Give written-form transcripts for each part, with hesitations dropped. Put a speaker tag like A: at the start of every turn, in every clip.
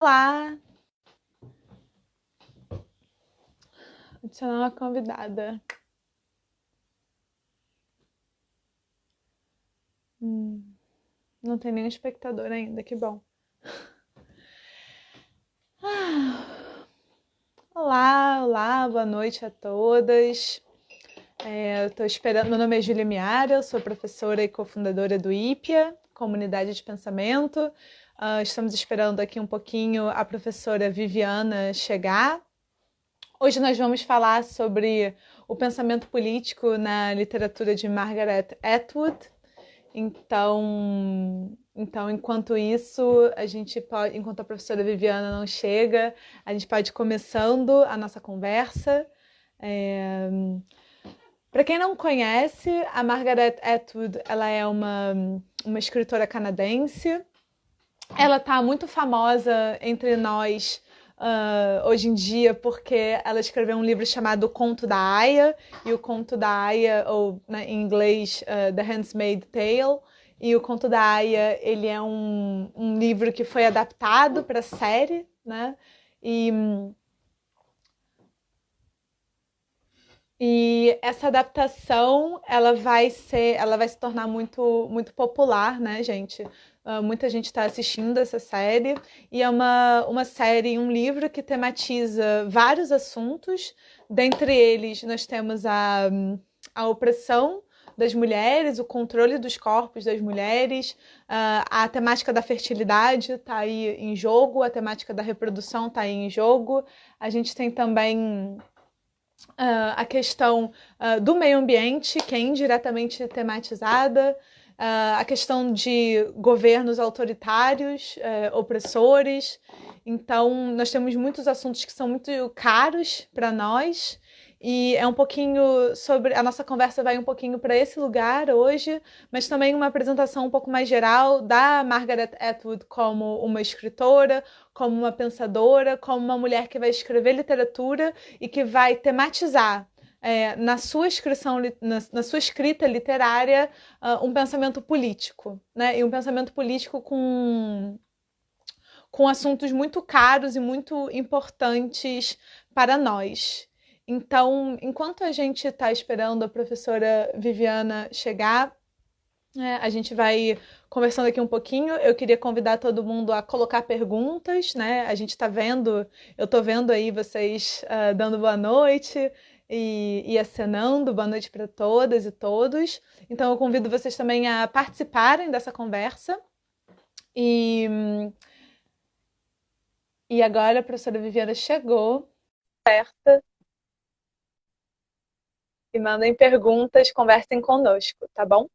A: Olá, adicionar uma convidada. Não tem nenhum espectador ainda, que bom. Olá, boa noite a todas. Eu tô esperando. Meu nome é Júlia Miara, eu sou professora e cofundadora do IPIA, Comunidade de Pensamento. Estamos esperando aqui um pouquinho a professora Viviana chegar. Hoje nós vamos falar sobre o pensamento político na literatura de Margaret Atwood. Então, enquanto isso, a gente pode, enquanto a professora Viviana não chega, a gente pode ir começando a nossa conversa. Para quem não conhece, a Margaret Atwood, ela é uma escritora canadense. Ela está muito famosa entre nós hoje em dia porque ela escreveu um livro chamado O Conto da Aia, e o Conto da Aia, ou né, em inglês, The Handmaid's Tale, e o Conto da Aia, ele é um livro que foi adaptado para a série, né? E, e essa adaptação, ela vai se tornar muito popular, né, gente? Muita gente está assistindo essa série, e é uma série, um livro que tematiza vários assuntos. Dentre eles, nós temos a opressão das mulheres, o controle dos corpos das mulheres, a temática da fertilidade está aí em jogo, a temática da reprodução está aí em jogo. A gente tem também a questão do meio ambiente, que é indiretamente tematizada, a questão de governos autoritários, opressores. Então, nós temos muitos assuntos que são muito caros para nós, e é um pouquinho sobre. A nossa conversa vai um pouquinho para esse lugar hoje, mas também uma apresentação um pouco mais geral da Margaret Atwood como uma escritora, como uma pensadora, como uma mulher que vai escrever literatura e que vai tematizar na sua na sua escrita literária, um pensamento político, né? E um pensamento político com assuntos muito caros e muito importantes para nós. Então, enquanto a gente está esperando a professora Viviana chegar, a gente vai conversando aqui um pouquinho. Eu queria convidar todo mundo a colocar perguntas, né? A gente está vendo, eu estou vendo aí vocês dando boa noite e acenando, boa noite para todas e todos. Então eu convido vocês também a participarem dessa conversa. E agora a professora Viviana chegou, certa, e mandem perguntas, conversem conosco, tá bom?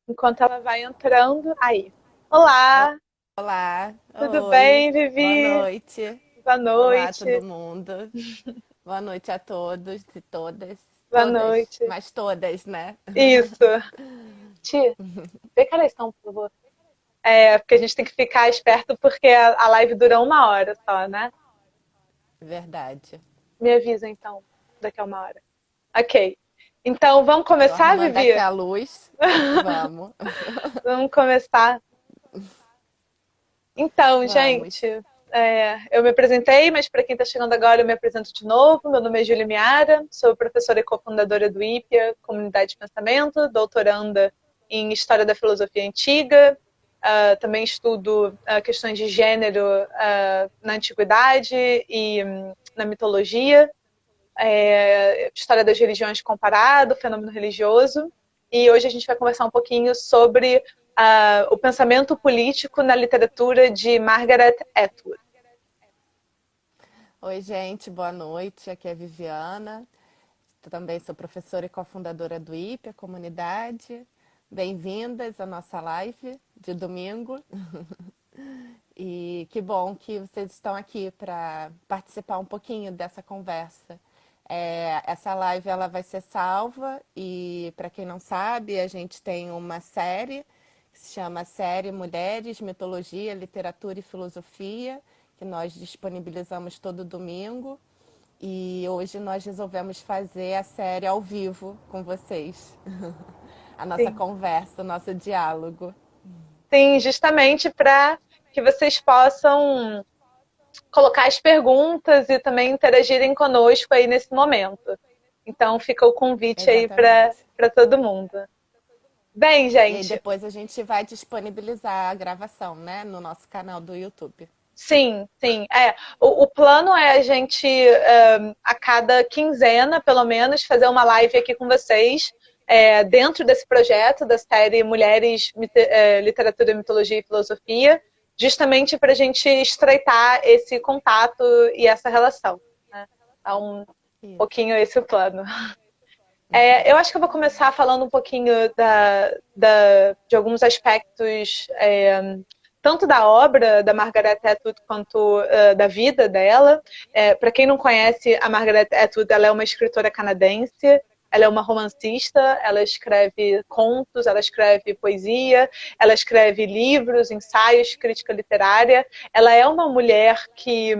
A: Enquanto ela vai entrando, aí. Olá,
B: Olá,
A: tudo
B: oi,
A: bem,
B: boa
A: Vivi?
B: noite.
A: Boa
B: Olá, todo
A: noite.
B: mundo. Boa noite a todos e todas.
A: Boa
B: Todas,
A: noite.
B: mas todas, né?
A: Isso. Tia, vê que elas estão, por favor. Porque a gente tem que ficar esperto porque a live dura 1 hora só, né?
B: Verdade.
A: Me avisa então, daqui a 1 hora. Ok. Então, vamos
B: Tô
A: começar,
B: arrumando aqui
A: Vivi?
B: a luz. Vamos,
A: Vamos começar. Então,
B: vamos.
A: gente, eu me apresentei, mas para quem está chegando agora, eu me apresento de novo. Meu nome é Júlia Miara, sou professora e cofundadora do IPIA, Comunidade de Pensamento, doutoranda em História da Filosofia Antiga. Também estudo questões de gênero na Antiguidade e na mitologia, História das Religiões comparado, fenômeno religioso. E hoje a gente vai conversar um pouquinho sobre o pensamento político na literatura de Margaret Atwood.
B: Oi, gente, boa noite. Aqui é a Viviana. Também sou professora e cofundadora do IPE, a comunidade. Bem-vindas à nossa live de domingo. E que bom que vocês estão aqui para participar um pouquinho dessa conversa. Essa live ela vai ser salva e, para quem não sabe, a gente tem uma série que se chama Série Mulheres, Mitologia, Literatura e Filosofia, que nós disponibilizamos todo domingo. E hoje nós resolvemos fazer a série ao vivo com vocês. A nossa
A: Sim.
B: conversa, o nosso diálogo.
A: Sim, justamente para que vocês possam colocar as perguntas e também interagirem conosco aí nesse momento. Então, fica o convite aí
B: Exatamente.
A: para todo mundo. Bem,
B: E aí
A: gente,
B: depois a gente vai disponibilizar a gravação, né, no nosso canal do YouTube.
A: sim, sim. O plano é a gente, a cada quinzena, pelo menos, fazer uma live aqui com vocês, dentro desse projeto da série Mulheres, Literatura, Mitologia e Filosofia, justamente para a gente estreitar esse contato e essa relação. Né? Então, um
B: Isso.
A: pouquinho esse o plano. Eu acho que eu vou começar falando um pouquinho de alguns aspectos, tanto da obra da Margaret Atwood quanto da vida dela. Para quem não conhece, a Margaret Atwood, ela é uma escritora canadense, ela é uma romancista, ela escreve contos, ela escreve poesia, ela escreve livros, ensaios, crítica literária. Ela é uma mulher que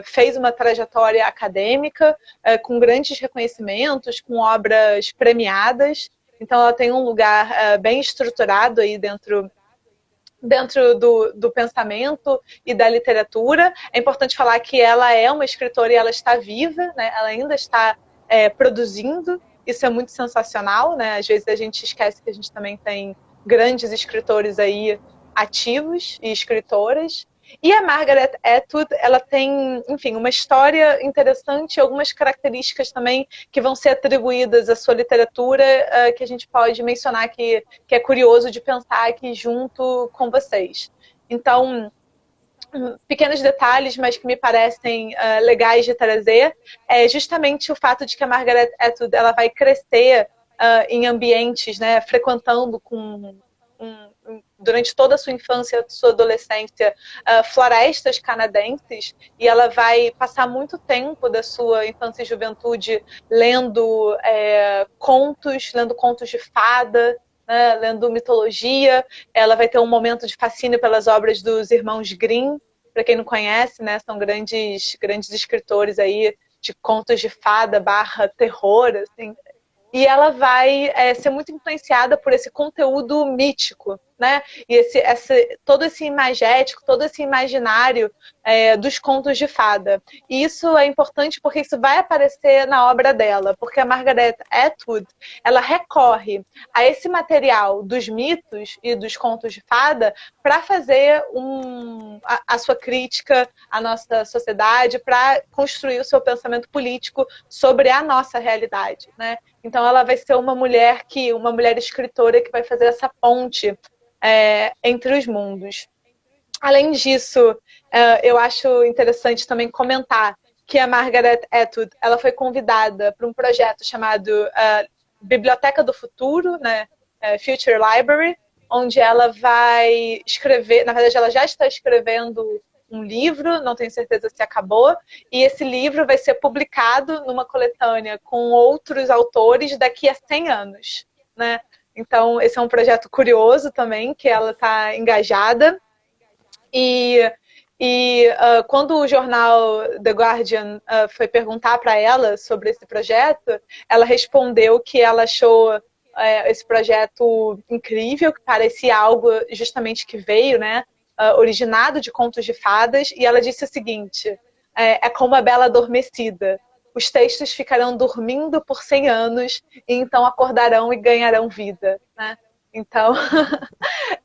A: fez uma trajetória acadêmica com grandes reconhecimentos, com obras premiadas. Então, ela tem um lugar bem estruturado aí dentro do pensamento e da literatura. É importante falar que ela é uma escritora e ela está viva, né? Ela ainda está produzindo. Isso é muito sensacional, né? Às vezes a gente esquece que a gente também tem grandes escritores aí ativos e escritoras. E a Margaret Atwood, ela tem, enfim, uma história interessante, algumas características também que vão ser atribuídas à sua literatura, que a gente pode mencionar que é curioso de pensar aqui junto com vocês. Então, pequenos detalhes, mas que me parecem legais de trazer, é justamente o fato de que a Margaret Atwood ela vai crescer em ambientes, né, frequentando durante toda a sua infância e sua adolescência florestas canadenses, e ela vai passar muito tempo da sua infância e juventude lendo contos de fada, né, lendo mitologia. Ela vai ter um momento de fascínio pelas obras dos irmãos Grimm. Para quem não conhece, né, são grandes escritores aí de contos de fada / terror, assim. E ela vai ser muito influenciada por esse conteúdo mítico, né? E todo esse imagético, todo esse imaginário dos contos de fada. E isso é importante porque isso vai aparecer na obra dela, porque a Margaret Atwood, ela recorre a esse material dos mitos e dos contos de fada para fazer a sua crítica à nossa sociedade, para construir o seu pensamento político sobre a nossa realidade, né? Então ela vai ser uma mulher escritora que vai fazer essa ponte entre os mundos. Além disso, eu acho interessante também comentar que a Margaret Atwood ela foi convidada para um projeto chamado Biblioteca do Futuro, né? Future Library, onde ela vai escrever, na verdade ela já está escrevendo um livro, não tenho certeza se acabou, e esse livro vai ser publicado numa coletânea com outros autores daqui a 100 anos, né? Então, esse é um projeto curioso também, que ela está engajada. E quando o jornal The Guardian foi perguntar para ela sobre esse projeto, ela respondeu que ela achou esse projeto incrível, que parecia algo justamente que veio, né, originado de contos de fadas, e ela disse o seguinte: é como a Bela Adormecida. Os textos ficarão dormindo por 100 anos e então acordarão e ganharão vida, né? Então,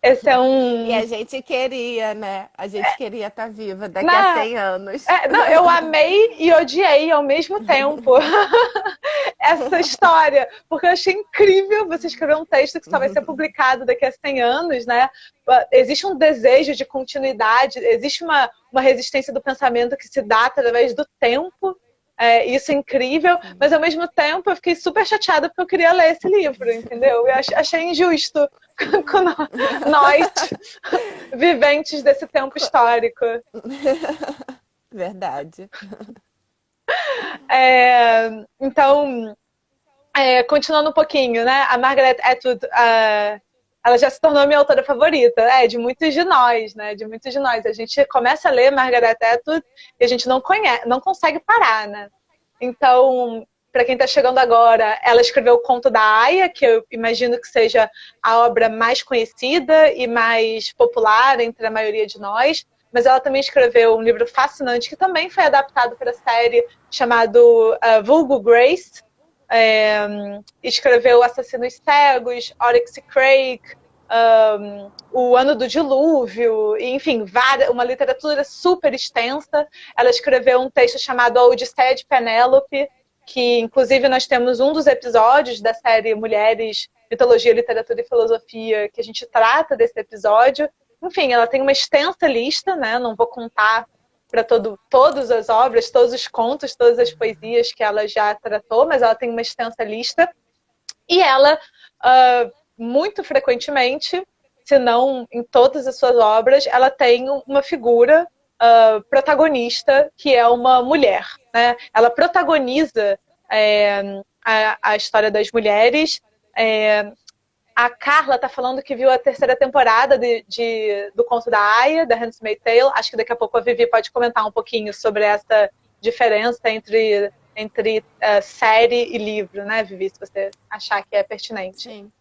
A: esse é
B: E a gente queria, né? A gente queria estar viva daqui a
A: Não,
B: 100 anos.
A: não, eu amei e odiei ao mesmo tempo essa história, porque eu achei incrível você escrever um texto que só vai ser publicado daqui a 100 anos, né? Existe um desejo de continuidade, existe uma resistência do pensamento que se dá através do tempo. Isso é incrível, mas ao mesmo tempo eu fiquei super chateada porque eu queria ler esse livro, entendeu? Eu achei injusto com nós, viventes desse tempo histórico.
B: Verdade.
A: Então, continuando um pouquinho, né? A Margaret Atwood, ela já se tornou minha autora favorita, de muitos de nós, né? De muitos de nós. A gente começa a ler Margaret Atwood e a gente não consegue parar, né? Então, para quem está chegando agora, ela escreveu o Conto da Aia, que eu imagino que seja a obra mais conhecida e mais popular entre a maioria de nós. Mas ela também escreveu um livro fascinante, que também foi adaptado para a série, chamado Vulgo Grace. Escreveu Assassinos Cegos, Oryx e Crake, O Ano do Dilúvio, enfim, uma literatura super extensa. Ela escreveu um texto chamado A Odisseia de Penélope, que inclusive nós temos um dos episódios da série Mulheres, Mitologia, Literatura e Filosofia, que a gente trata desse episódio. Enfim, ela tem uma extensa lista, né? Não vou contar para todas as obras, todos os contos, todas as poesias que ela já tratou, mas ela tem uma extensa lista. E ela, muito frequentemente, se não em todas as suas obras, ela tem uma figura protagonista, que é uma mulher. Né? Ela protagoniza a história das mulheres. A Carla tá falando que viu a terceira temporada do Conto da Aia, da Handmaid's Tale. Acho que daqui a pouco a Vivi pode comentar um pouquinho sobre essa diferença entre série e livro, né, Vivi? Se você achar que é pertinente.
B: Sim.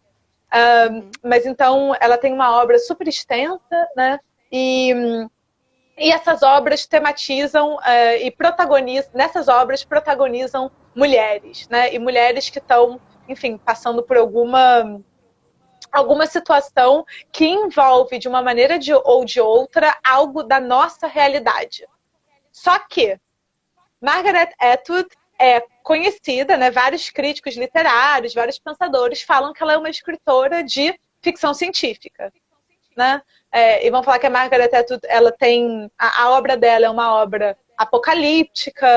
A: Mas então, ela tem uma obra super extensa, né? E essas obras tematizam e protagonizam, nessas obras protagonizam mulheres, né? E mulheres que estão, enfim, passando por alguma situação que envolve, de uma maneira ou de outra, algo da nossa realidade. Só que Margaret Atwood é conhecida, né? Vários críticos literários, vários pensadores falam que ela é uma escritora de ficção científica. Né? E vão falar que a Margaret Atwood, ela tem a obra dela é uma obra apocalíptica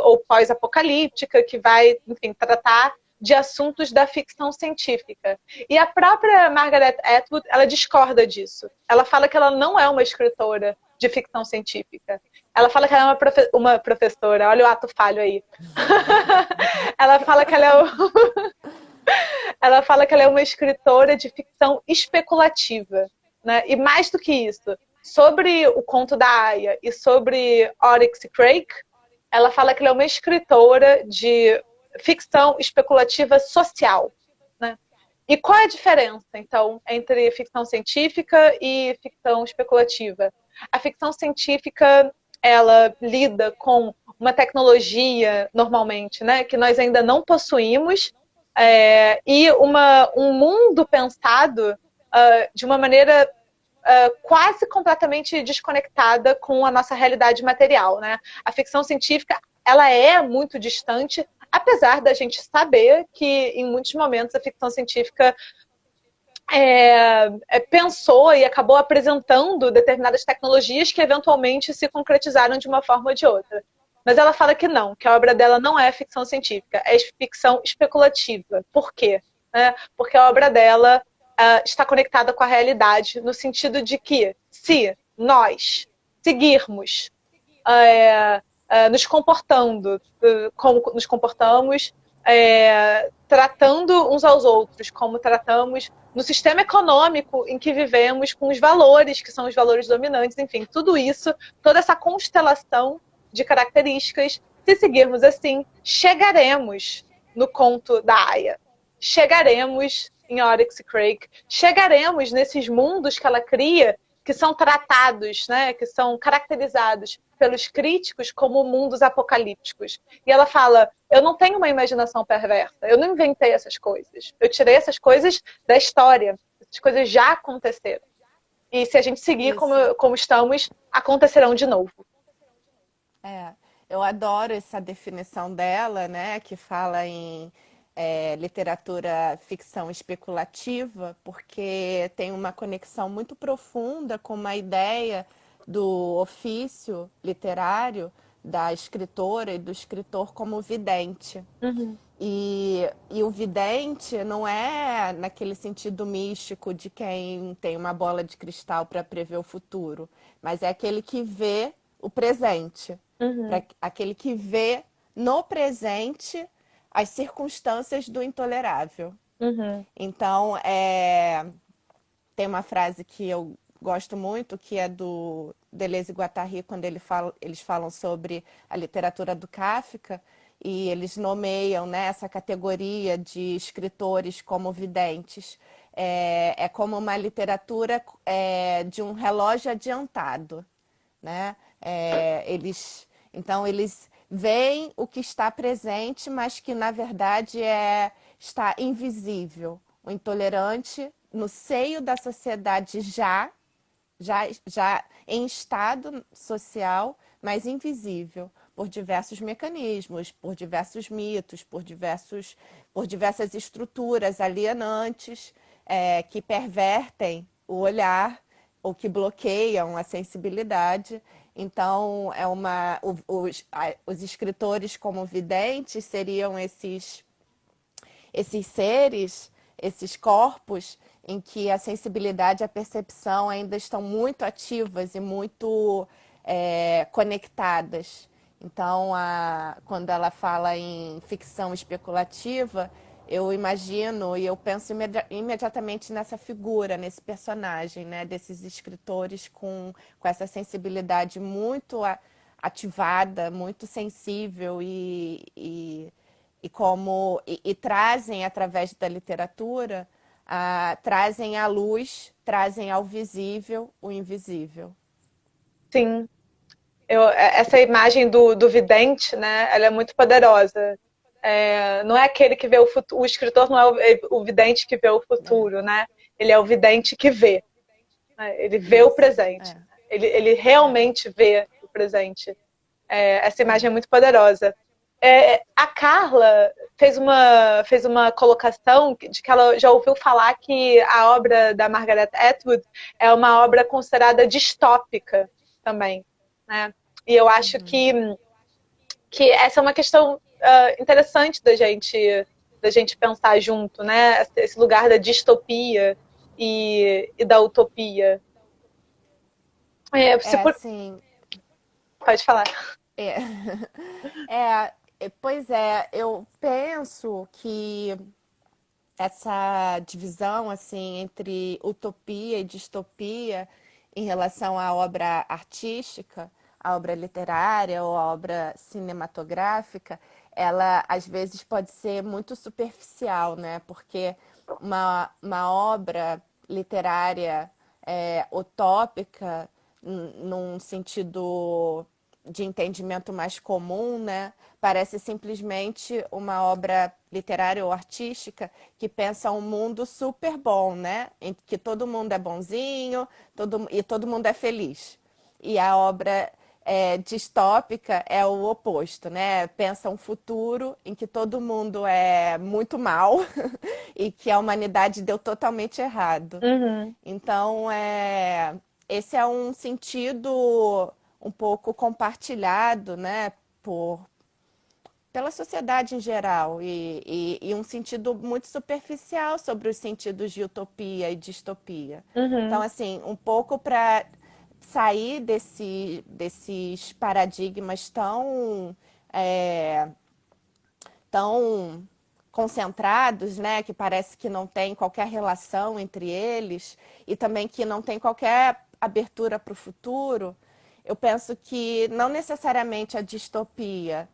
A: ou pós-apocalíptica que vai, enfim, tratar de assuntos da ficção científica. E a própria Margaret Atwood, ela discorda disso. Ela fala que ela não é uma escritora de ficção científica. Ela fala que ela é uma professora. Olha o ato falho aí. Ela fala que ela é ela fala que ela é uma escritora de ficção especulativa. Né? E mais do que isso, sobre o Conto da Aia e sobre Oryx e Crake, ela fala que ela é uma escritora de ficção especulativa social. Né? E qual é a diferença, então, entre ficção científica e ficção especulativa? A ficção científica, ela lida com uma tecnologia, normalmente, né, que nós ainda não possuímos, e um mundo pensado de uma maneira quase completamente desconectada com a nossa realidade material. Né? A ficção científica, ela é muito distante, apesar da gente saber que, em muitos momentos, a ficção científica pensou e acabou apresentando determinadas tecnologias que eventualmente se concretizaram de uma forma ou de outra. Mas ela fala que não, que a obra dela não é ficção científica, é ficção especulativa. Por quê? Porque a obra dela está conectada com a realidade, no sentido de que, se nós seguirmos nos comportando como nos comportamos, tratando uns aos outros como tratamos no sistema econômico em que vivemos, com os valores que são os valores dominantes, enfim, tudo isso, toda essa constelação de características, se seguirmos assim, chegaremos no Conto da Aia, chegaremos em Oryx e Crake, chegaremos nesses mundos que ela cria, que são tratados, né, que são caracterizados pelos críticos como mundos apocalípticos. E ela fala, eu não tenho uma imaginação perversa, eu não inventei essas coisas, eu tirei essas coisas da história, essas coisas já aconteceram. E se a gente seguir como estamos, acontecerão de novo.
B: Eu adoro essa definição dela, né, que fala em literatura ficção especulativa, porque tem uma conexão muito profunda com uma ideia do ofício literário da escritora e do escritor como vidente.
A: Uhum.
B: E o vidente não é naquele sentido místico de quem tem uma bola de cristal para prever o futuro, mas é aquele que vê o presente, aquele que vê no presente as circunstâncias do intolerável. Então, tem uma frase que eu gosto muito, que é do Deleuze e Guattari, quando eles falam sobre a literatura do Kafka, e eles nomeiam, né, essa categoria de escritores como videntes. É como uma literatura de um relógio adiantado, né? Então eles veem o que está presente, mas que na verdade está invisível. O intolerante no seio da sociedade já em estado social, mas invisível por diversos mecanismos, por diversos mitos, por diversas estruturas alienantes que pervertem o olhar ou que bloqueiam a sensibilidade. Então, os escritores como videntes seriam esses seres, esses corpos em que a sensibilidade e a percepção ainda estão muito ativas e muito conectadas. Então, quando ela fala em ficção especulativa, eu imagino e eu penso imediatamente nessa figura, nesse personagem, né? Desses escritores com essa sensibilidade muito ativada, muito sensível e trazem através da literatura, trazem à luz, trazem ao visível o invisível.
A: Sim, essa imagem do vidente, né? Ela é muito poderosa. Não é aquele que vê o futuro, o escritor não é o vidente que vê o futuro, né? Ele é o vidente que vê. Né? Ele vê o presente. Ele realmente vê o presente. Essa imagem é muito poderosa. A Carla fez uma colocação de que ela já ouviu falar que a obra da Margaret Atwood é uma obra considerada distópica também, né? E eu acho que essa é uma questão interessante da gente pensar junto, né? Esse lugar da distopia e da utopia.
B: Assim,
A: Pode falar.
B: é, pois eu penso que essa divisão assim entre utopia e distopia em relação à obra artística, à obra literária ou à obra cinematográfica, ela às vezes pode ser muito superficial, né? Porque uma obra literária utópica, num sentido de entendimento mais comum, né? Parece simplesmente uma obra literária ou artística que pensa um mundo super bom, né? Em que todo mundo é bonzinho e todo mundo é feliz. E a obra distópica é o oposto, né? Pensa um futuro em que todo mundo é muito mal e que a humanidade deu totalmente errado.
A: Uhum.
B: Então, esse é um sentido um pouco compartilhado, né, pela sociedade em geral e um sentido muito superficial sobre os sentidos de utopia e distopia. Então,
A: Uhum.
B: assim, um pouco para sair desses paradigmas tão concentrados, né, que parece que não tem qualquer relação entre eles e também que não tem qualquer abertura para o futuro. Eu penso que não necessariamente a distopia,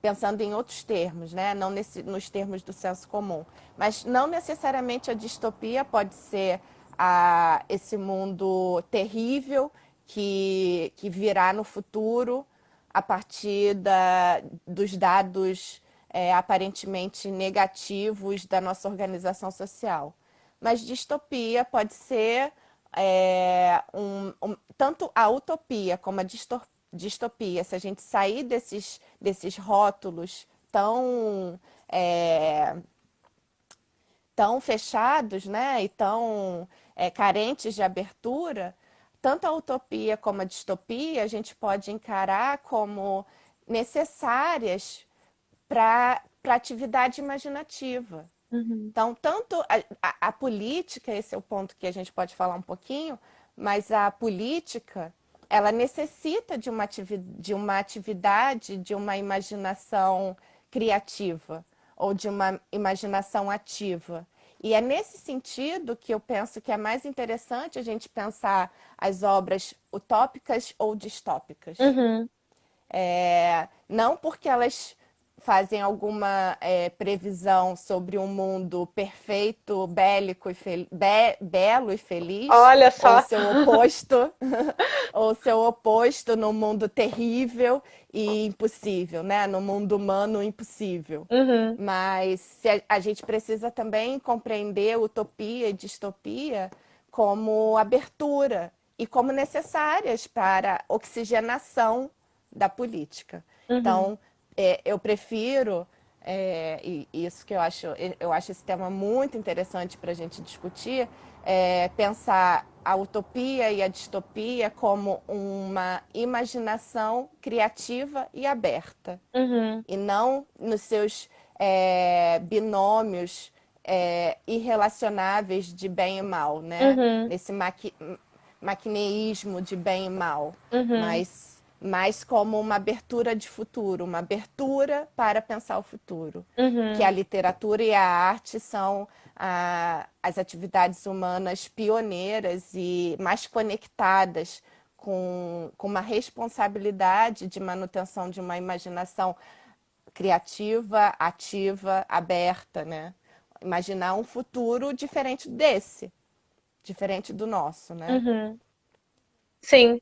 B: pensando em outros termos, né? Não nos termos do senso comum, mas não necessariamente a distopia pode ser esse mundo terrível que virá no futuro a partir dos dados aparentemente negativos da nossa organização social. Mas distopia pode ser tanto a utopia como a distopia, se a gente sair desses rótulos tão fechados, né, e tão carentes de abertura, tanto a utopia como a distopia a gente pode encarar como necessárias para a atividade imaginativa.
A: Uhum.
B: Então, tanto a política, esse é o ponto que a gente pode falar um pouquinho, mas a política, ela necessita de uma atividade, de uma imaginação criativa ou de uma imaginação ativa. E é nesse sentido que eu penso que é mais interessante a gente pensar as obras utópicas ou distópicas.
A: Uhum.
B: Não porque elas fazem alguma previsão sobre um mundo perfeito, bélico e belo e feliz,
A: Olha
B: ou
A: só.
B: seu oposto, ou seu oposto no mundo terrível e impossível, né? No mundo humano impossível.
A: Uhum,
B: Mas a gente precisa também compreender utopia e distopia como abertura e como necessárias para a oxigenação da política.
A: uhum,
B: Então, eu prefiro, e isso que eu acho esse tema muito interessante para a gente discutir, pensar a utopia e a distopia como uma imaginação criativa e aberta,
A: uhum,
B: e não nos seus binômios irrelacionáveis de bem e mal, né?
A: uhum,
B: Nesse maquineísmo de bem e mal,
A: uhum,
B: mas como uma abertura de futuro, uma abertura para pensar o futuro. Que a
A: uhum,
B: literatura e a arte são as atividades humanas pioneiras e mais conectadas com uma responsabilidade de manutenção de uma imaginação criativa, ativa, aberta, né? Imaginar um futuro diferente desse, diferente do nosso, né?
A: uhum. Sim.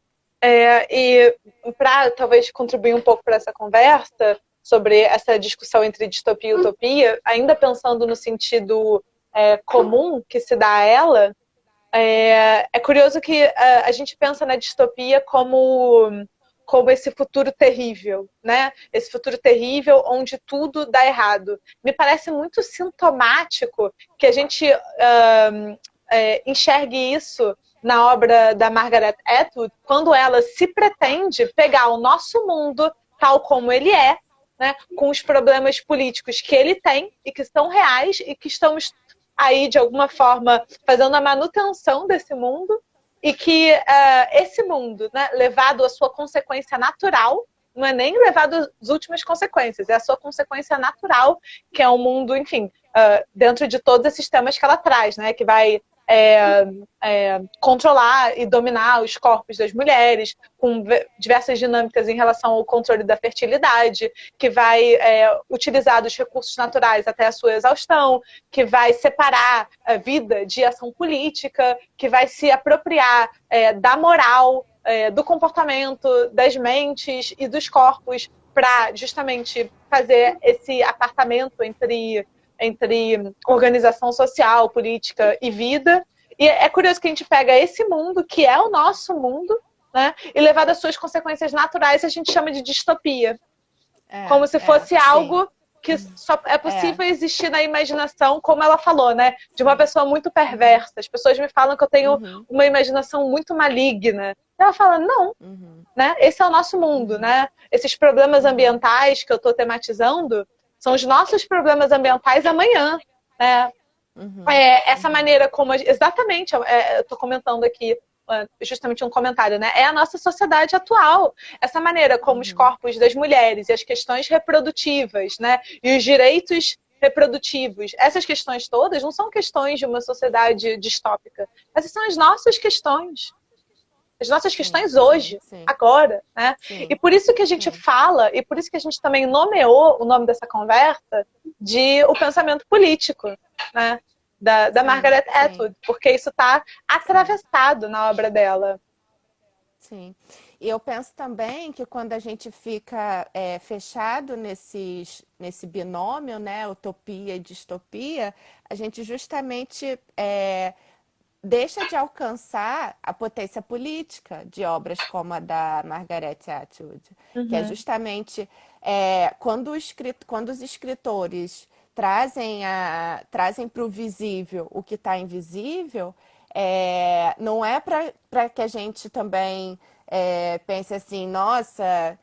A: E para talvez contribuir um pouco para essa conversa sobre essa discussão entre distopia e utopia, ainda pensando no sentido comum que se dá a ela, é curioso que a gente pensa na distopia como esse futuro terrível, né? Esse futuro terrível onde tudo dá errado. Me parece muito sintomático que a gente enxergue isso na obra da Margaret Atwood, quando ela se pretende pegar o nosso mundo tal como ele é, né, com os problemas políticos que ele tem e que são reais e que estamos aí, de alguma forma, fazendo a manutenção desse mundo e que esse mundo, né, levado à sua consequência natural, não é nem levado às últimas consequências, é a sua consequência natural, que é um mundo, enfim, dentro de todos esses temas que ela traz, né, que vai controlar e dominar os corpos das mulheres, com diversas dinâmicas em relação ao controle da fertilidade, que vai utilizar dos recursos naturais até a sua exaustão, que vai separar a vida de ação política, que vai se apropriar da moral, do comportamento, das mentes e dos corpos para justamente fazer esse apartamento entre organização social, política e vida. E é curioso que a gente pega esse mundo, que é o nosso mundo, né, e levado às suas consequências naturais, a gente chama de distopia. Como se fosse
B: Sim.
A: algo que só é
B: É,
A: possível existir na imaginação, como ela falou, né? De uma
B: sim.
A: pessoa muito
B: Uhum,
A: perversa. As pessoas me falam que eu tenho
B: uhum,
A: uma imaginação muito maligna. E ela fala, não,
B: uhum,
A: né? Esse é o nosso mundo,
B: uhum,
A: né? Esses problemas
B: uhum,
A: ambientais que eu estou tematizando são os nossos problemas ambientais amanhã, né?
B: uhum,
A: Essa
B: uhum,
A: maneira como exatamente eu estou comentando aqui justamente um comentário, né? É a nossa sociedade atual. Essa maneira como os
B: uhum.
A: corpos das mulheres e as questões reprodutivas, né? E os direitos reprodutivos, essas questões todas não são questões de uma sociedade distópica. Essas são as nossas
B: Sim,
A: questões
B: sim,
A: hoje,
B: sim,
A: agora, né? E
B: sim,
A: por isso que a gente
B: sim,
A: fala, e por isso que a gente também nomeou o nome dessa conversa de o pensamento político, né? Da
B: sim,
A: Margaret
B: sim,
A: Atwood, porque isso está
B: sim.
A: atravessado na obra dela.
B: Sim. E eu penso também que quando a gente fica fechado nesse binômio, né, utopia e distopia, a gente justamente deixa de alcançar a potência política de obras como a da Margaret Atwood, que é
A: Uhum,
B: justamente quando os escritores trazem para o visível o que está invisível, não é para que a gente também pense assim, nossa,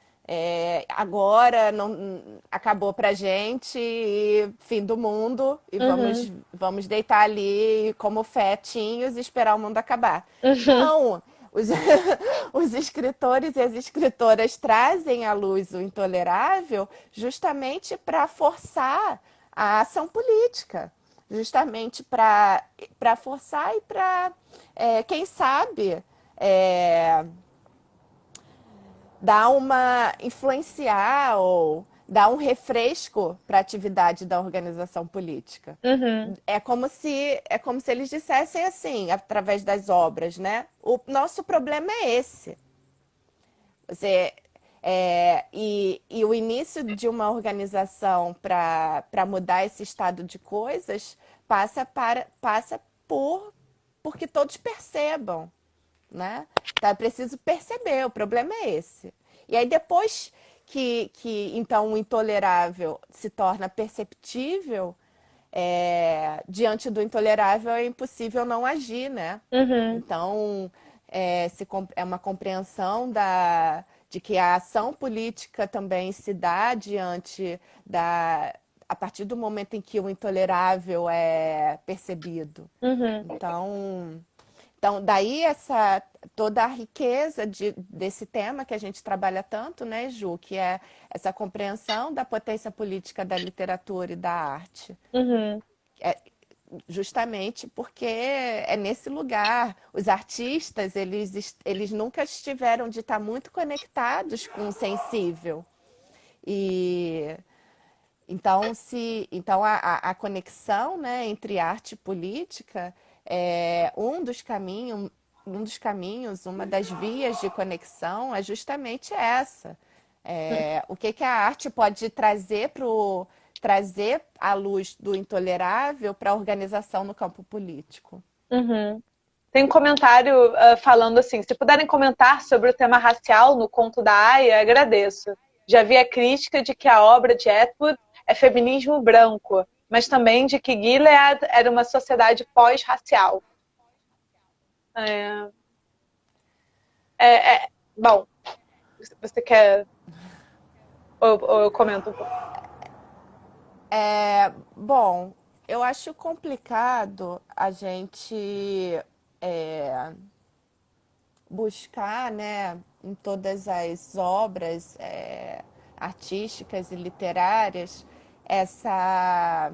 B: agora não acabou pra gente e fim do mundo e
A: uhum,
B: vamos deitar ali como fetinhos e esperar o mundo acabar.
A: uhum,
B: Não, os, os escritores e as escritoras trazem à luz o intolerável justamente para forçar a ação política, justamente para forçar e para, quem sabe, dar uma influenciar ou dá um refresco para a atividade da organização política.
A: Uhum.
B: É como se eles dissessem assim, através das obras, né? O nosso problema é esse. Você, e o início de uma organização para mudar esse estado de coisas passa porque todos percebam, né? Então é preciso perceber, o problema é esse. E aí depois que então o intolerável se torna perceptível, diante do intolerável é impossível não agir, né?
A: Uhum.
B: Então é uma compreensão de que a ação política também se dá a partir do momento em que o intolerável é percebido.
A: Uhum.
B: Então, daí toda a riqueza desse tema que a gente trabalha tanto, né, Ju, que é essa compreensão da potência política da literatura e da arte.
A: Uhum.
B: Justamente porque é nesse lugar. Os artistas, eles nunca estiveram de estar muito conectados com o sensível. E então a conexão, né, entre arte e política é uma das vias de conexão é justamente essa. O que a arte pode trazer à luz do intolerável para a organização no campo político.
A: Uhum. Tem um comentário falando assim: se puderem comentar sobre o tema racial no conto da Aya, agradeço. Já vi a crítica de que a obra de Atwood é feminismo branco, mas também de que Gilead era uma sociedade pós-racial. É, bom, você quer. Ou eu comento um pouco?
B: Bom, eu acho complicado a gente buscar, né, em todas as obras artísticas e literárias, essa,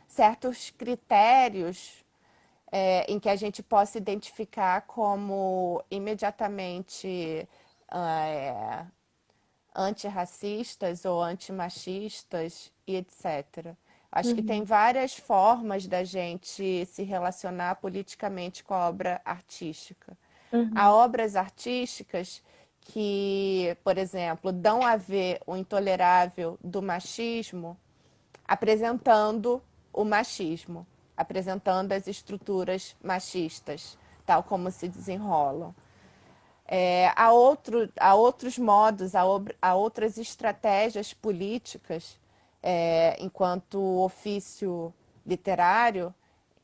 B: certos critérios em que a gente possa identificar como imediatamente é, antirracistas ou antimachistas e etc. Acho que tem
A: Uhum.
B: várias formas da gente se relacionar politicamente com a obra artística. Há
A: Uhum.
B: obras artísticas que, por exemplo, dão a ver o intolerável do machismo apresentando o machismo, apresentando as estruturas machistas, tal como se desenrolam. Há outros modos, há outras estratégias políticas, enquanto ofício literário,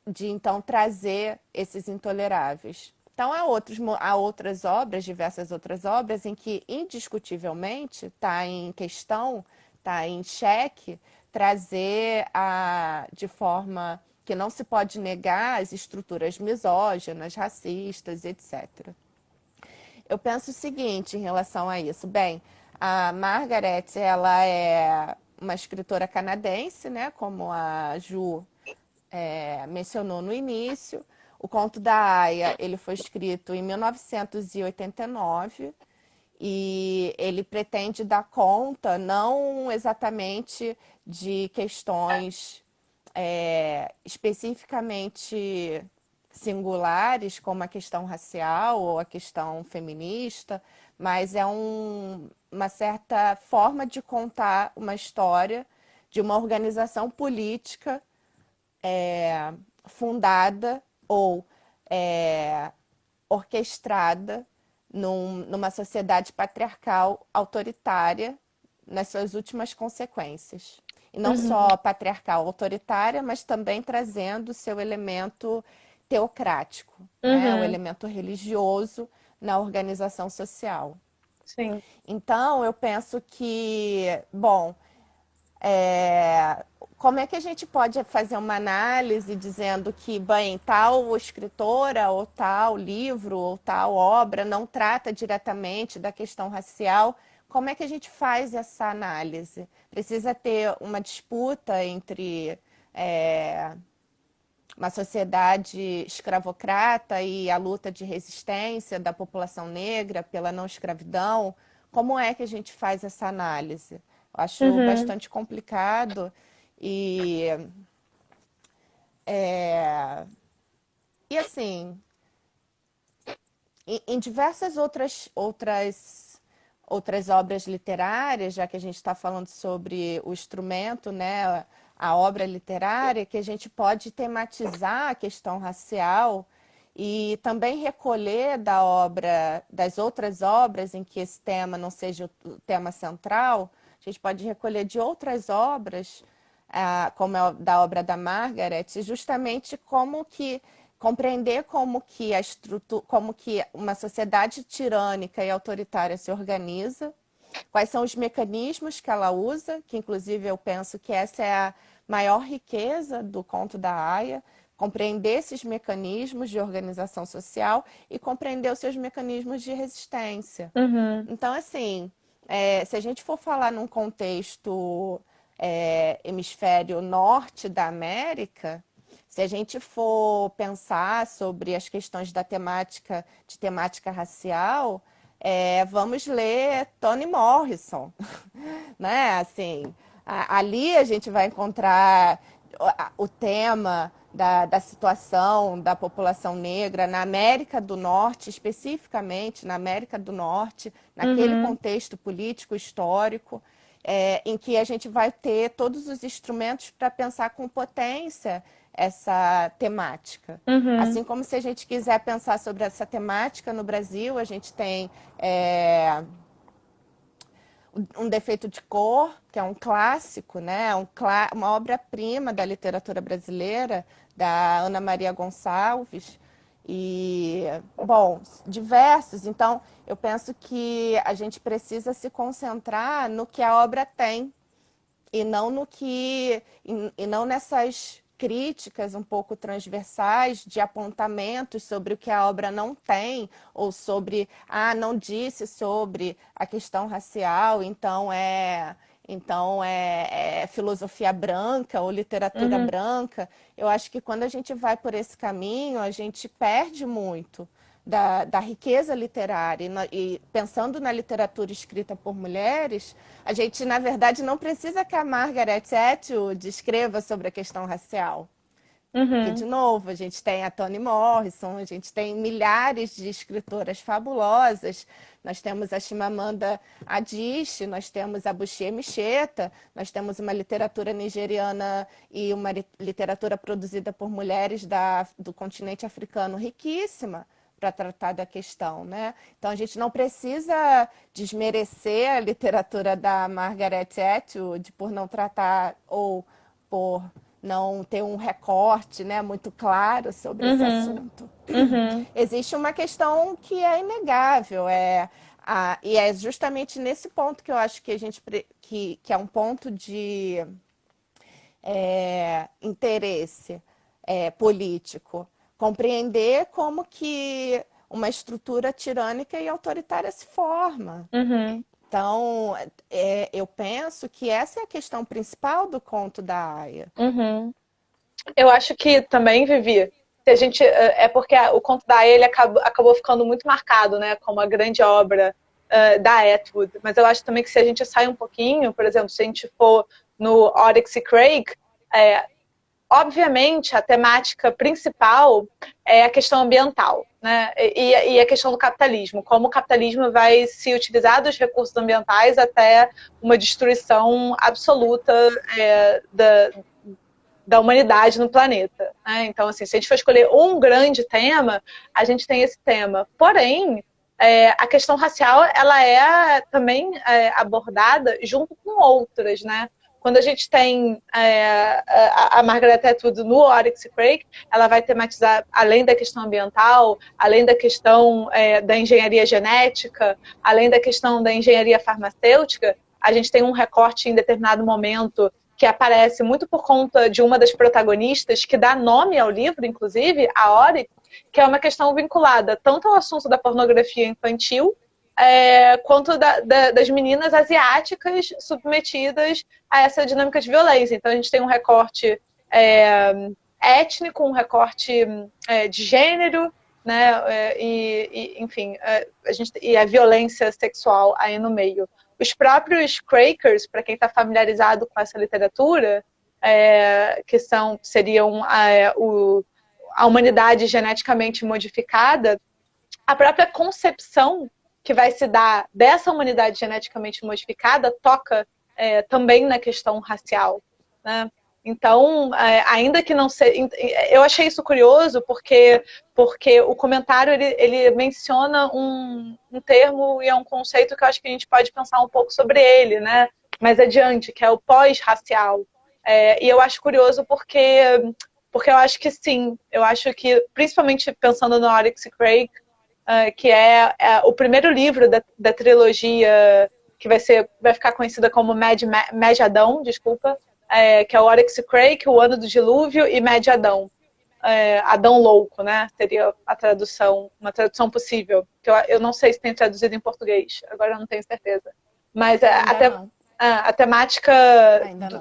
B: de então trazer esses intoleráveis. Então, há outras obras, diversas outras obras, em que indiscutivelmente está em questão, está em xeque, trazer de forma que não se pode negar as estruturas misóginas, racistas, etc. Eu penso o seguinte em relação a isso. Bem, a Margaret, ela é uma escritora canadense, né? Como a Ju mencionou no início. O Conto da Aia, ele foi escrito em 1989 e ele pretende dar conta não exatamente de questões especificamente singulares, como a questão racial ou a questão feminista, mas é uma certa forma de contar uma história de uma organização política fundada ou orquestrada numa sociedade patriarcal autoritária nas suas últimas consequências. E não
A: Uhum.
B: só patriarcal autoritária, mas também trazendo o seu elemento teocrático, né? O
A: Uhum.
B: elemento religioso na organização social.
A: Sim.
B: Então, eu penso que, bom, como é que a gente pode fazer uma análise dizendo que, bem, tal escritora ou tal livro ou tal obra não trata diretamente da questão racial? Como é que a gente faz essa análise? Precisa ter uma disputa entre uma sociedade escravocrata e a luta de resistência da população negra pela não escravidão? Como é que a gente faz essa análise? Eu acho
A: Uhum.
B: bastante complicado e, é, e assim, em diversas outras obras literárias, já que a gente está falando sobre o instrumento, né, a obra literária, que a gente pode tematizar a questão racial e também recolher das outras obras em que esse tema não seja o tema central, a gente pode recolher de outras obras, como é da obra da Margaret, justamente como que compreender como que uma sociedade tirânica e autoritária se organiza, quais são os mecanismos que ela usa, que inclusive eu penso que essa é a maior riqueza do conto da Aya, compreender esses mecanismos de organização social e compreender os seus mecanismos de resistência.
A: Uhum.
B: Então, assim, se a gente for falar num contexto hemisfério norte da América, se a gente for pensar sobre as questões de temática racial, vamos ler Toni Morrison, né? Assim, ali a gente vai encontrar o tema da situação da população negra na América do Norte, especificamente na América do Norte, naquele
A: Uhum.
B: contexto político, histórico, em que a gente vai ter todos os instrumentos para pensar com potência essa temática.
A: Uhum.
B: Assim como se a gente quiser pensar sobre essa temática no Brasil, a gente tem Um Defeito de Cor, que é um clássico, né? Uma obra-prima da literatura brasileira, da Ana Maria Gonçalves. E, bom, diversos. Então, eu penso que a gente precisa se concentrar no que a obra tem e não e não nessas críticas um pouco transversais de apontamentos sobre o que a obra não tem ou sobre não disse sobre a questão racial, então é filosofia branca ou literatura
A: Uhum.
B: branca. Eu acho que quando a gente vai por esse caminho, a gente perde muito da riqueza literária. E pensando na literatura escrita por mulheres, a gente, na verdade, não precisa que a Margaret Atwood escreva sobre a questão racial. Porque, de
A: Uhum.
B: novo, a gente tem a Toni Morrison, a gente tem milhares de escritoras fabulosas, nós temos a Chimamanda Adichie, nós temos a Bushie Misheta, nós temos uma literatura nigeriana e uma literatura produzida por mulheres do continente africano riquíssima para tratar da questão, né? Então a gente não precisa desmerecer a literatura da Margaret Atwood por não tratar ou por não ter um recorte, né, muito claro sobre esse
A: Uhum.
B: assunto.
A: Uhum.
B: Existe uma questão que é inegável, e é justamente nesse ponto que eu acho que que é um ponto de interesse político, compreender como que uma estrutura tirânica e autoritária se forma.
A: Uhum.
B: Então, eu penso que essa é a questão principal do conto da Aya.
A: Uhum. Eu acho que também, Vivi, se a gente é porque o conto da Aya ele acabou ficando muito marcado, né, como a grande obra da Atwood. Mas eu acho também que se a gente sai um pouquinho, por exemplo, se a gente for no Oryx e Craig, é, obviamente a temática principal é a questão ambiental, né? E a questão do capitalismo, como o capitalismo vai se utilizar dos recursos ambientais até uma destruição absoluta da humanidade no planeta. Né? Então, assim, se a gente for escolher um grande tema, a gente tem esse tema. Porém, a questão racial ela é também abordada junto com outras, né? Quando a gente tem a Margaret Atwood no Oryx e Craig, ela vai tematizar, além da questão ambiental, além da questão da engenharia genética, além da questão da engenharia farmacêutica, a gente tem um recorte em determinado momento que aparece muito por conta de uma das protagonistas, que dá nome ao livro, inclusive, a Ori, que é uma questão vinculada tanto ao assunto da pornografia infantil, quanto das meninas asiáticas submetidas a essa dinâmica de violência. Então, a gente tem um recorte étnico, um recorte de gênero, né? Enfim, e a violência sexual aí no meio. Os próprios Quakers, para quem está familiarizado com essa literatura, que seriam a humanidade geneticamente modificada, a própria concepção que vai se dar dessa humanidade geneticamente modificada toca também na questão racial, né? Então, ainda que não seja... Eu achei isso curioso porque o comentário ele menciona um termo e é um conceito que eu acho que a gente pode pensar um pouco sobre ele, né? Mais adiante, que é o pós-racial. E eu acho curioso porque eu acho que sim, eu acho que, principalmente pensando no Oryx Craig, que é o primeiro livro da trilogia que vai ficar conhecida como Mad Adão, desculpa, que é o Oryx Craig, o Ano do Dilúvio, e Mad Adão. Adão Louco, né? Seria uma tradução possível. Que eu não sei se tem traduzido em português, agora eu não tenho certeza. Mas a temática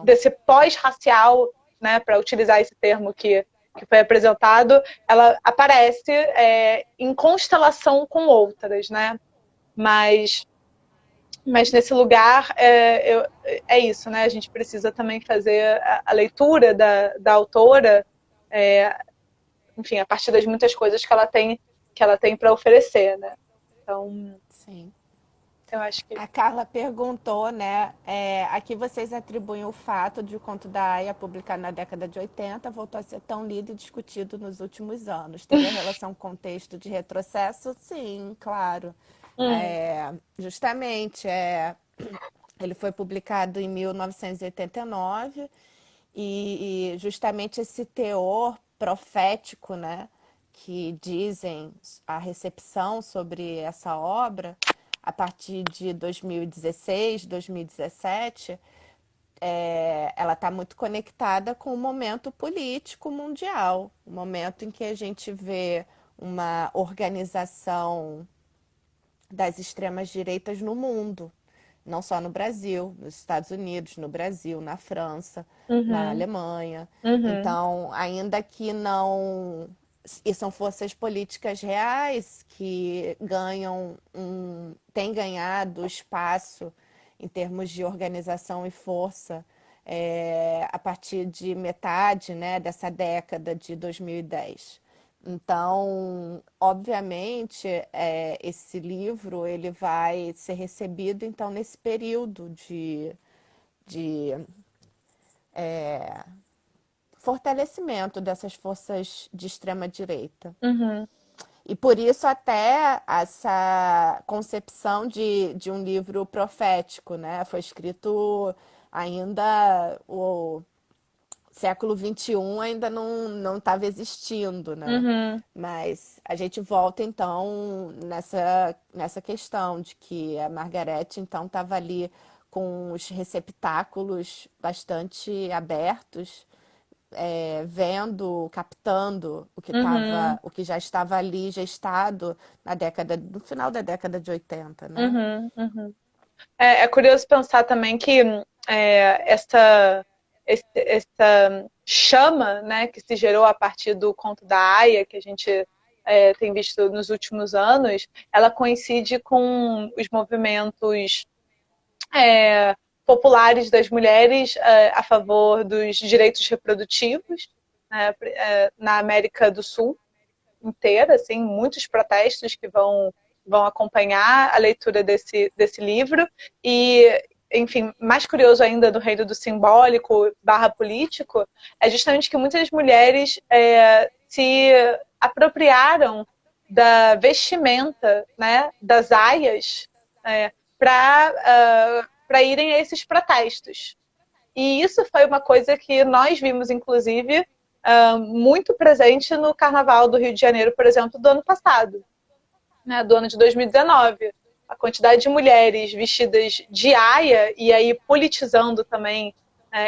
A: desse pós-racial, né, para utilizar esse termo que foi apresentado, ela aparece em constelação com outras, né? Mas nesse lugar é isso, né? A gente precisa também fazer a leitura da autora, enfim, a partir das muitas coisas que ela tem para oferecer, né? Então,
B: sim.
A: Eu acho que...
B: A Carla perguntou, né? A que vocês atribuem o fato de o Conto da Aia, publicado na década de 80, voltou a ser tão lido e discutido nos últimos anos? Teve a relação com o contexto de retrocesso? Sim, claro. Justamente, ele foi publicado em 1989 e justamente esse teor profético, né, que dizem a recepção sobre essa obra, a partir de 2016, 2017, ela está muito conectada com o momento político mundial, o momento em que a gente vê uma organização das extremas direitas no mundo, não só no Brasil, nos Estados Unidos, no Brasil, na França, na Alemanha. Então, ainda que não... E são forças políticas reais que têm ganhado espaço em termos de organização e força a partir de metade, né, dessa década de 2010. Então, obviamente, esse livro ele vai ser recebido então nesse período de fortalecimento dessas forças de extrema direita. E por isso até essa concepção de um livro profético, né? Foi escrito ainda o século XXI ainda não estava existindo, né? Mas a gente volta então nessa questão de que a Margaret então estava ali com os receptáculos bastante abertos, vendo, captando o que já estava ali gestado no final da década de 80, né?
A: É curioso pensar também que essa chama, né, que se gerou a partir do Conto da Aia, que a gente tem visto nos últimos anos, ela coincide com os movimentos populares das mulheres a favor dos direitos reprodutivos, né, na América do Sul inteira, assim, muitos protestos que vão acompanhar a leitura desse livro. E, enfim, mais curioso ainda do reino do simbólico / político é justamente que muitas mulheres se apropriaram da vestimenta, né, das aias, para irem a esses protestos. E isso foi uma coisa que nós vimos, inclusive, muito presente no Carnaval do Rio de Janeiro, por exemplo, do ano passado, né, do ano de 2019. A quantidade de mulheres vestidas de aia, e aí politizando também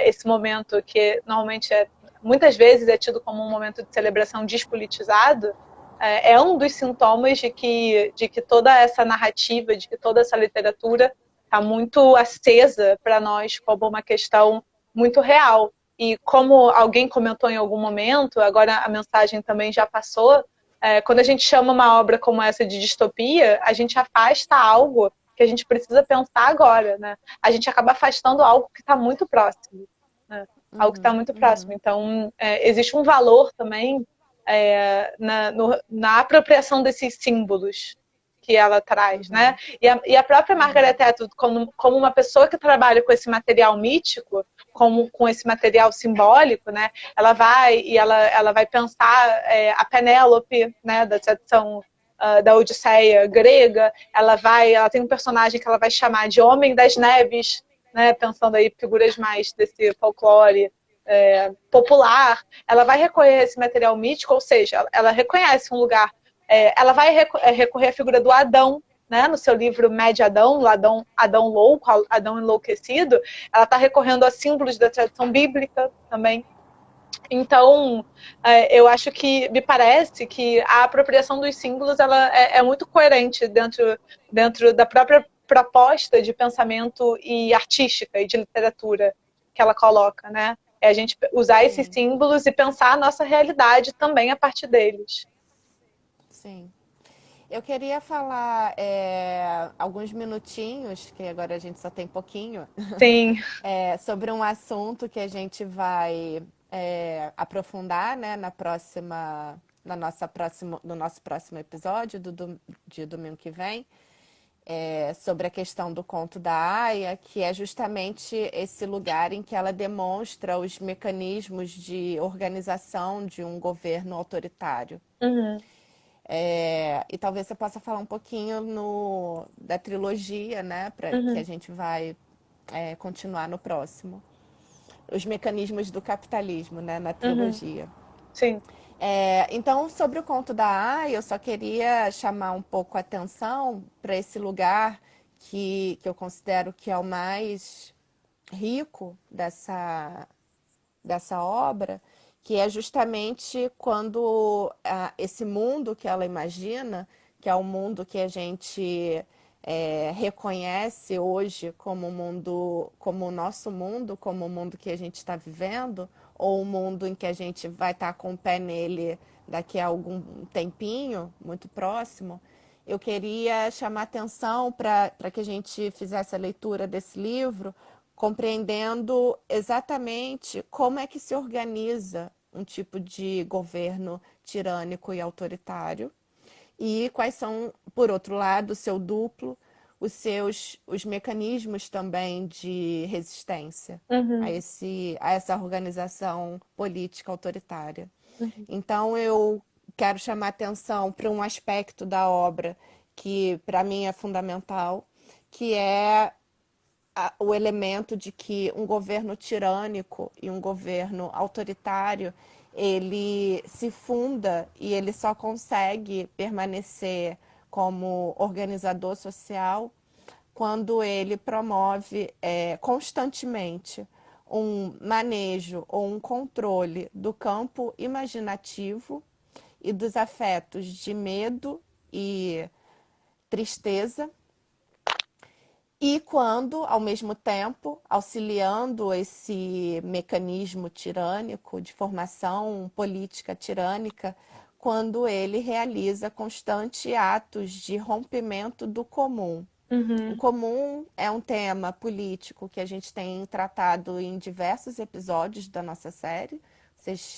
A: esse momento que normalmente muitas vezes é tido como um momento de celebração despolitizado, é um dos sintomas de que toda essa narrativa, de que toda essa literatura está muito acesa para nós como uma questão muito real. E como alguém comentou em algum momento, agora a mensagem também já passou, quando a gente chama uma obra como essa de distopia, a gente afasta algo que a gente precisa pensar agora, né? A gente acaba afastando algo que está muito próximo, né? Algo que está muito próximo. Então, existe um valor também na apropriação desses símbolos que ela traz, né? E a própria Margaret Atwood, como uma pessoa que trabalha com esse material mítico, com esse material simbólico, né? Ela vai pensar a Penélope, né? Da tradição da Odisseia grega. Ela tem um personagem que ela vai chamar de Homem das Neves, né? Pensando aí figuras mais desse folclore popular. Ela vai recorrer a esse material mítico, ou seja, ela reconhece um lugar. Ela vai recorrer à figura do Adão, né, no seu livro Mad Adão, Adão louco, Adão enlouquecido. Ela está recorrendo a símbolos da tradição bíblica também. Então, eu acho que, me parece que a apropriação dos símbolos ela é muito coerente dentro da própria proposta de pensamento e artística e de literatura que ela coloca, né? É a gente usar esses símbolos e pensar a nossa realidade também a partir deles.
B: Sim. Eu queria falar alguns minutinhos, que agora a gente só tem pouquinho,
A: Sim.
B: sobre um assunto que a gente vai aprofundar, né, no nosso próximo episódio de domingo que vem, sobre a questão do conto da Aia, que é justamente esse lugar em que ela demonstra os mecanismos de organização de um governo autoritário.
A: Uhum.
B: E talvez você possa falar um pouquinho da trilogia, né, que a gente vai continuar no próximo. Os mecanismos do capitalismo, né, na trilogia.
A: Sim.
B: Então, sobre o conto da Aia, eu só queria chamar um pouco a atenção para esse lugar que eu considero que é o mais rico dessa obra, que é justamente quando esse mundo que ela imagina, que é o mundo que a gente reconhece hoje como como o nosso mundo, como o mundo que a gente está vivendo, ou o mundo em que a gente vai estar com o pé nele daqui a algum tempinho, muito próximo. Eu queria chamar atenção para que a gente fizesse a leitura desse livro, compreendendo exatamente como é que se organiza um tipo de governo tirânico e autoritário e quais são, por outro lado, o seu duplo, os mecanismos também de resistência a essa organização política autoritária. Então, eu quero chamar atenção para um aspecto da obra que, para mim, é fundamental, que é o elemento de que um governo tirânico e um governo autoritário, ele se funda e ele só consegue permanecer como organizador social quando ele promove constantemente um manejo ou um controle do campo imaginativo e dos afetos de medo e tristeza, e quando, ao mesmo tempo, auxiliando esse mecanismo tirânico de formação política tirânica, quando ele realiza constantes atos de rompimento do comum. O comum é um tema político que a gente tem tratado em diversos episódios da nossa série.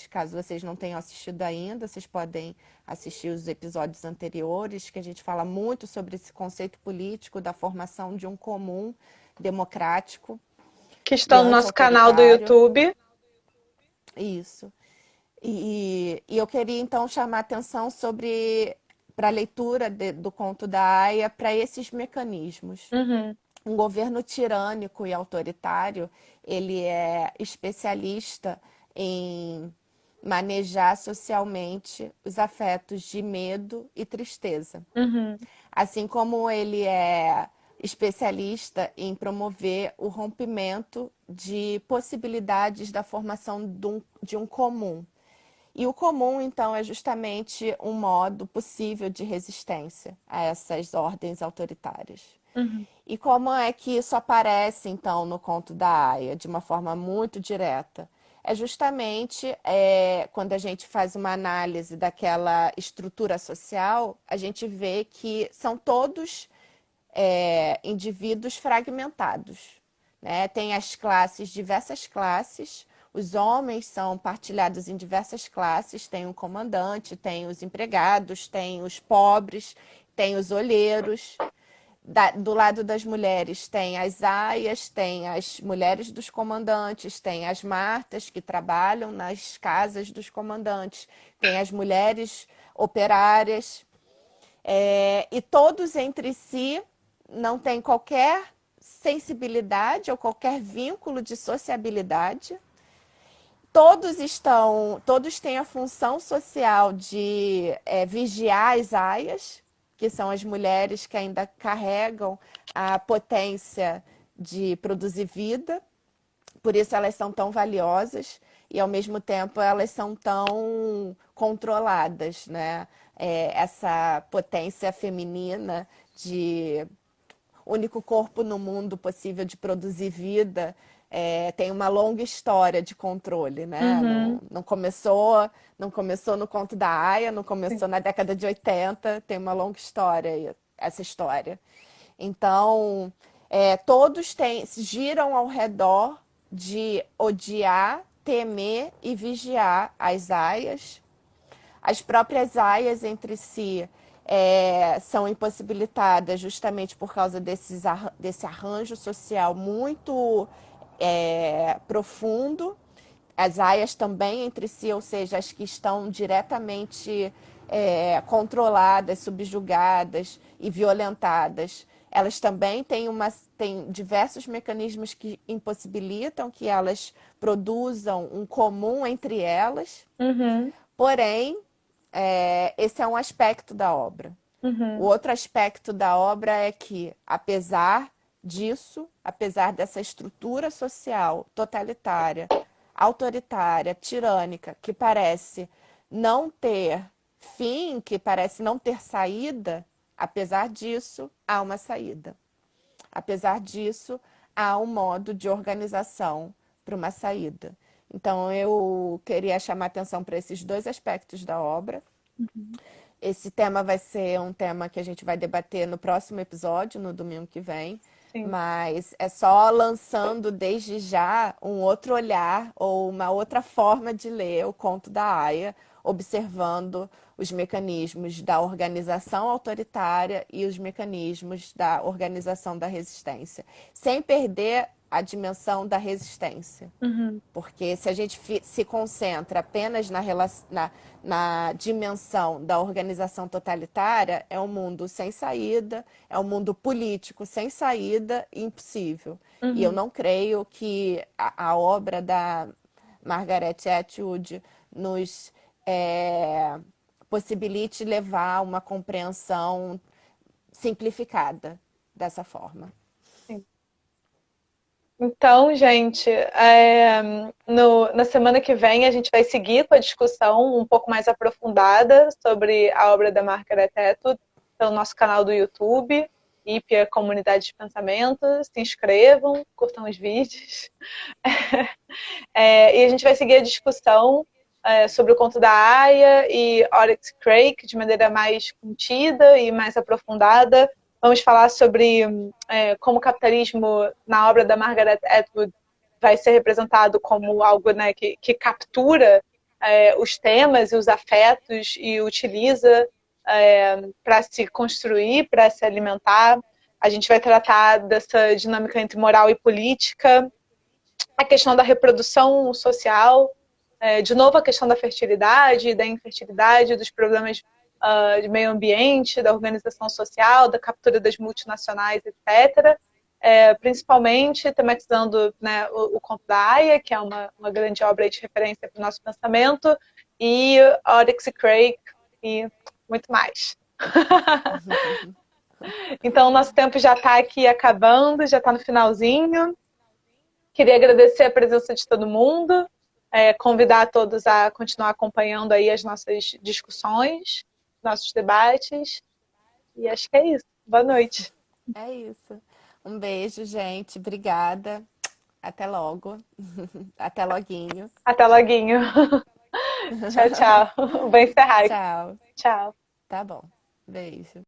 B: Caso vocês não tenham assistido ainda, vocês podem assistir os episódios anteriores, que a gente fala muito sobre esse conceito político da formação de um comum democrático
A: Que estão no nosso canal do
B: anti-autoritário.
A: YouTube.
B: Isso. E eu queria, então, chamar a atenção para a leitura do conto da Aia, para esses mecanismos. Um governo tirânico e autoritário, ele é especialista em manejar socialmente os afetos de medo e tristeza. Assim como ele é especialista em promover o rompimento de possibilidades da formação de um comum. E o comum, então, é justamente um modo possível de resistência a essas ordens autoritárias. E como é que isso aparece, então, no conto da Aia, de uma forma muito direta? é justamente quando a gente faz uma análise daquela estrutura social, a gente vê que são todos indivíduos fragmentados, né? Tem as classes, diversas classes, os homens são partilhados em diversas classes, tem o comandante, tem os empregados, tem os pobres, tem os olheiros. Do lado das mulheres tem as aias, tem as mulheres dos comandantes, tem as martas que trabalham nas casas dos comandantes, tem as mulheres operárias, e todos entre si não têm qualquer sensibilidade ou qualquer vínculo de sociabilidade. Todos têm a função social de vigiar as aias, que são as mulheres que ainda carregam a potência de produzir vida, por isso elas são tão valiosas e ao mesmo tempo elas são tão controladas, né? Essa potência feminina de único corpo no mundo possível de produzir vida, tem uma longa história de controle, né?
A: Uhum.
B: Não começou no conto da Aya, não
A: Sim.
B: começou na década de 80, tem uma longa história, essa história. Então, todos giram ao redor de odiar, temer e vigiar as aias. As próprias aias entre si são impossibilitadas justamente por causa desse arranjo social muito profundo. As aias também entre si, ou seja, as que estão diretamente controladas, subjugadas e violentadas, elas também têm diversos mecanismos que impossibilitam que elas produzam um comum entre elas.
A: Uhum.
B: Porém, esse é um aspecto da obra. O
A: Uhum.
B: outro aspecto da obra é que, apesar disso, apesar dessa estrutura social totalitária, autoritária, tirânica, que parece não ter fim, que parece não ter saída, apesar disso, há uma saída. Apesar disso, há um modo de organização para uma saída. Então, eu queria chamar atenção para esses dois aspectos da obra.
A: Uhum.
B: Esse tema vai ser um tema que a gente vai debater no próximo episódio, no domingo que vem.
A: Sim.
B: Mas é só lançando desde já um outro olhar ou uma outra forma de ler o conto da Aya, observando os mecanismos da organização autoritária e os mecanismos da organização da resistência, sem perder a dimensão da resistência.
A: Uhum.
B: Porque se a gente se concentra apenas na dimensão da organização totalitária, é um mundo sem saída, é um mundo político sem saída e impossível. E eu
A: Uhum.
B: não creio que a obra da Margaret Atwood nos possibilite levar uma compreensão simplificada dessa forma.
A: Sim. Então, gente, na semana que vem a gente vai seguir com a discussão um pouco mais aprofundada sobre a obra da Margaret Atwood pelo nosso canal do YouTube, Ípia Comunidade de Pensamento. Se inscrevam, curtam os vídeos. E a gente vai seguir a discussão sobre o conto da Aya e Oryx Crake de maneira mais contida e mais aprofundada. Vamos falar sobre como o capitalismo, na obra da Margaret Atwood, vai ser representado como algo, né, que captura os temas e os afetos e utiliza para se construir, para se alimentar. A gente vai tratar dessa dinâmica entre moral e política, a questão da reprodução social, de novo a questão da fertilidade, da infertilidade, dos problemas de meio ambiente, da organização social, da captura das multinacionais, etc. Principalmente tematizando, né, o conto da Aya, que é uma grande obra de referência para o nosso pensamento, e Oryx e Crake e muito mais. Então, o nosso tempo já está aqui acabando, já está no finalzinho. Queria agradecer a presença de todo mundo, convidar todos a continuar acompanhando aí as nossas discussões, nossos debates. E acho que é isso. Boa noite.
B: É isso. Um beijo, gente. Obrigada. Até logo. Até loguinho.
A: Até loguinho. Tchau, tchau. Vou encerrar aqui.
B: Tchau.
A: Tchau.
B: Tá bom. Beijo.